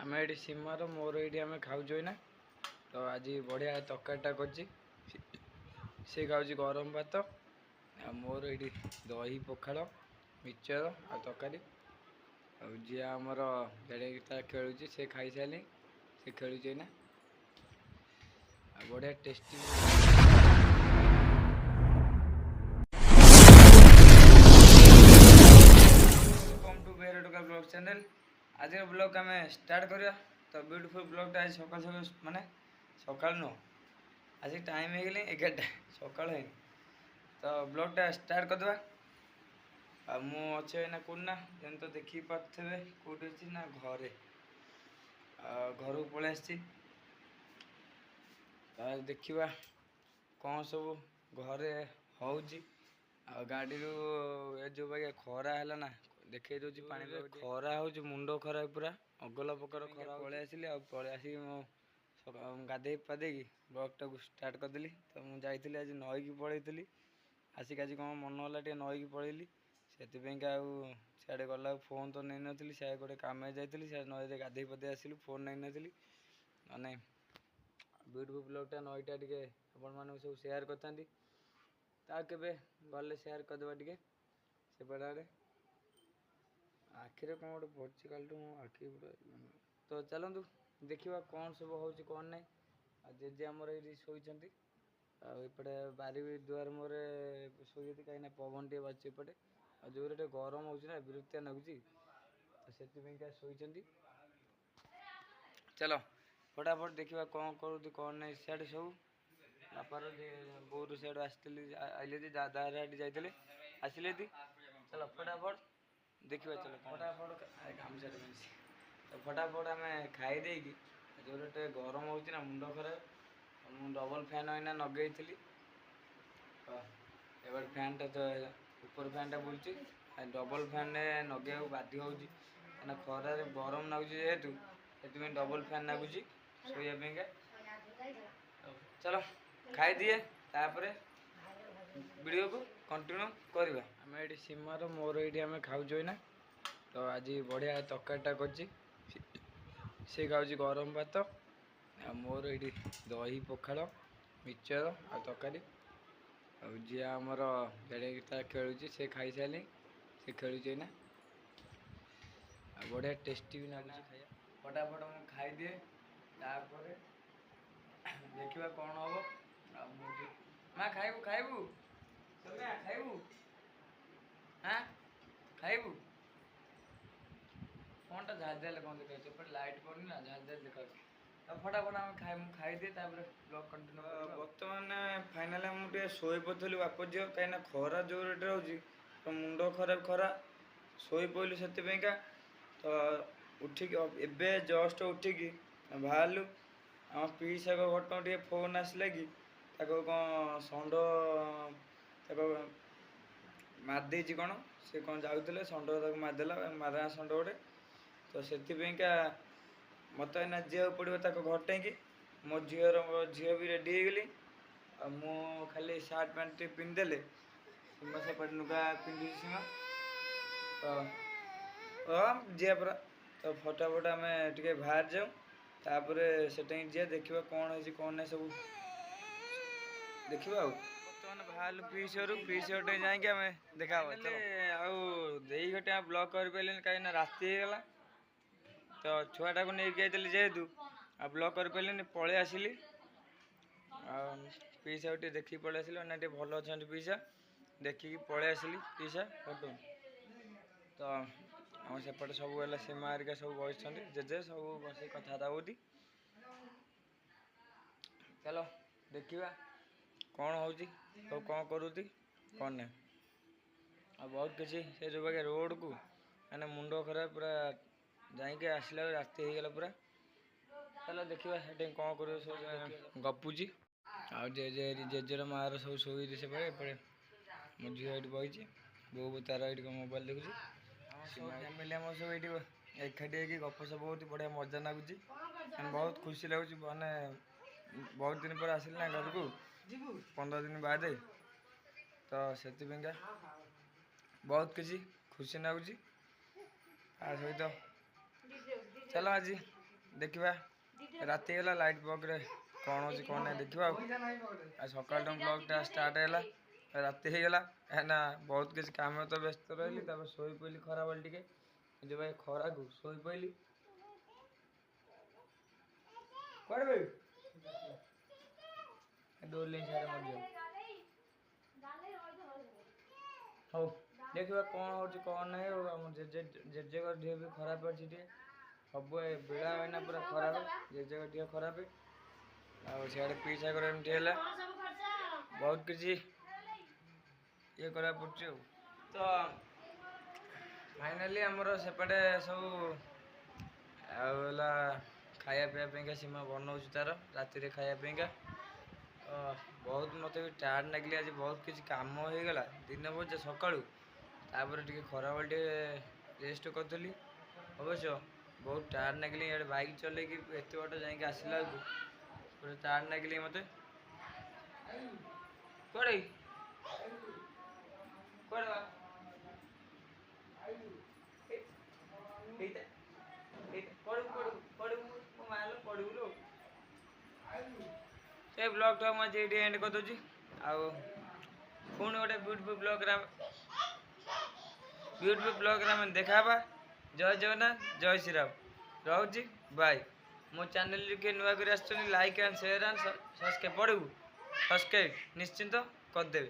ଆମେ ଏଠି ସୀମାର ମୋର ଏଇଠି ଆମେ ଖାଉଛୁ ନା ତ ଆଜି ବଢ଼ିଆ ତରକାରୀଟା କରିଛି। ସେ ଖାଉଛି ଗରମ ଭାତ ଆଉ ମୋର ଏଇଠି ଦହି ପଖାଳ ମିକ୍ସଚର ଆଉ ତରକାରୀ। ଆଉ ଯିଏ ଆମର ତା ଖେଳୁଛି ସେ ଖାଇସାରିଲେ ସେ ଖେଳୁଛି ନା ଆଉ ବଢ଼ିଆ ଟେଷ୍ଟି। वेलकम टू बेहरा टोका ब्लॉग चैनल। आज ब्लॉग आम स्टार्ट करा तो ब्यूटीफुल ब्लॉगटा आज सकाल सकाल माने सकाल नुह आज टाइम हो गले 11टा सकाल है तो ब्लॉगटा स्टार्ट करदे। अच्छे ना कौन ना जेन तो देखी पारे कौटे अच्छी ना घरे घर को पलि आसी देखा कौन सब घरे हूँ गाड़ी जो भाई खरा है ना देखे दूसरी पानी खरा हो मुंड खरा पूरा अगल पकर खरा पलि आसली पलि आसिक गाधे पादे ब्लॉगटा स्टार्ट करदेली। तो मुझे आज नई की पलैली आसिक आज कौन मन है टे नई की पलैली से सियाड़े गला फोन तो नहीं नी से गोटे कम जाइली से नई गाधे पादे आसलु फोन नहीं नी मैंने ब्यूटीफुल ब्लॉगटा नईटा टे आप सब सेयार करता के गले सेयार करदे टे से पड़े आखिरे कौन गोटे पड़ी कल मो आखि तो चलतु देखा कौन सब हो कौन ना जेजे आमर ये शोचती आते बारी दुआर मोरे शोती कहीं पवन टे बाजू एपटे जो टे गरम हो विरक्तिया लगुच तो से शोचती। चलो फटाफट देखा कौन करूँ कौन ना सियाड़े सब बापार बोर सियाड़ू आइले दादा जाते आसिले चलो फटाफट देखा चलो फटाफट तो फटाफट आम खाई देगी जो टे गरम हो मुंड खराब मुझे डबल फैन होना नगई थी फैन टा तो ऊपर फैन टा बुलूँ डबल फैन नगे बाध्य हो खरार गरम लगुच जेहेतु से डबल फैन लगुच शोया। चलो खाई दिए तापर वीडियो को कंटिन्यू करवा। आम ये सीमार मोर ये आम खाऊ ना तो आज बढ़िया तरकारीटा कर खाऊँ गरम भात मोर ये दही पखाड़ मिक्सचर आ तरकारी जी आमर ता खेलुची से खाई सारे से खेलुचे ना बढ़िया टेस्टी भी लगुच खाया। फटाफट मुझे खाई दिए तापर देखा कौन हम माँ खाइबू खाइबू सोम्या खाइबू हाँ खाइबू फोन टा झाल झाल कौन देखा लाइट पड़नी ना झाल झाल देखा तो फटाफट आम खाई दिए ब्लॉग कंटिन्यू बर्तमान फाइनाल मुझे शोई पड़ी बाप झील कहीं खरा जो रेट रोचे तो मुंड खराब खरा शोई पड़लु से तो उठिक एबे जस्ट उठिक बाहरलु आम पीसा घटना टे फोन आसला कि कौन षंड मारदे कौन से कौन जाऊे षंड मारदेला मारा षंड गोटे तो से मत ना जी पड़ो घर टाइम मो झील भी रेडी हो गली मु खाली सार्ट पैंट पिंधिदेले सीमा सेपटे नुगा पिंधु सीमा तो जी पूरा तो फटाफट आम टे बाहर जाऊँ तापर से जी देखा कौन है कौन ना सब देखा बर्तमान बाहर पीसर टे जाकि आम देखा आते ब्लॉग कर पारे कहीं राति होगा तो छुआटा को लेकिन जाइली जेहेतु आ ब्लॉग कर पारे पलि आसली पीसा टे देखिए पलि आसली ना टे भल अच्छा पीसा देखिकी पलि आसली पीसा फोटो तो आम सेपटे सब है सीमा हरिका सब बस जेजे सब बस कथा होती। चलो देखा कौन हो सब कौन करुँच कौन ना बहुत किसी से जो बाकी रोड को मैंने मुंड खराब पूरा जाइए आसला राति हो गला पूरा। चलो देखा कौन कर गपुची जेजेर मार सब शोई से एपटे मो झील ये बही बो तार ये मोबाइल देखुची फैमिली आम सब ये एकाठी गपसप हो बढ़िया मजा लगुच बहुत खुशी लगुच मैंने बहुत दिन पर आसिल ना घर को 15 दिन बाद तो से बहुत किसी खुशी लगुच सहित चलो आज देखा राति है लाइट ब्लॉग्रे कौन हो कौन ना देखा सकाल टाइम ब्लॉगटा स्टार्ट है राति होगला है बहुत किसी काम तो व्यस्त रही शोई पड़ी खरा बेल टे जो भाई खरा को शोई पड़ी कड़े डोल हौ देखा कौन हो कौन ना जेजे ढी भी खराब अच्छी टे सब बेड़ा है पूरा खराब जेजे ढी खराब आड़े पीछा कर बहुत किसी ये करा पड़े तो फाइनाली आमर सेपटे सब आला खाया पीवा सीमा बनाऊँ तार राति खायापा बहुत मत भी टायर्ड लगे आज बहुत किसी कम होगा दिन बजे सकापर टे खरा बेल रेस्ट करी अवश्य बहुत टायर्ड लगे ये बैक चल एत बाट जा आसला पूरा टायर्ड लगे मत कड़े ये ब्लॉग तो मुझे ये एंड कर दूसरी पुणी गोटे ब्यूटीफुल ब्लॉग देखा जय जगन्नाथ जय श्री राम रोची बाय मो चैनल के नुआ कर like and share and subscribe पड़ू सब्सक्राइब निश्चिंत करदे।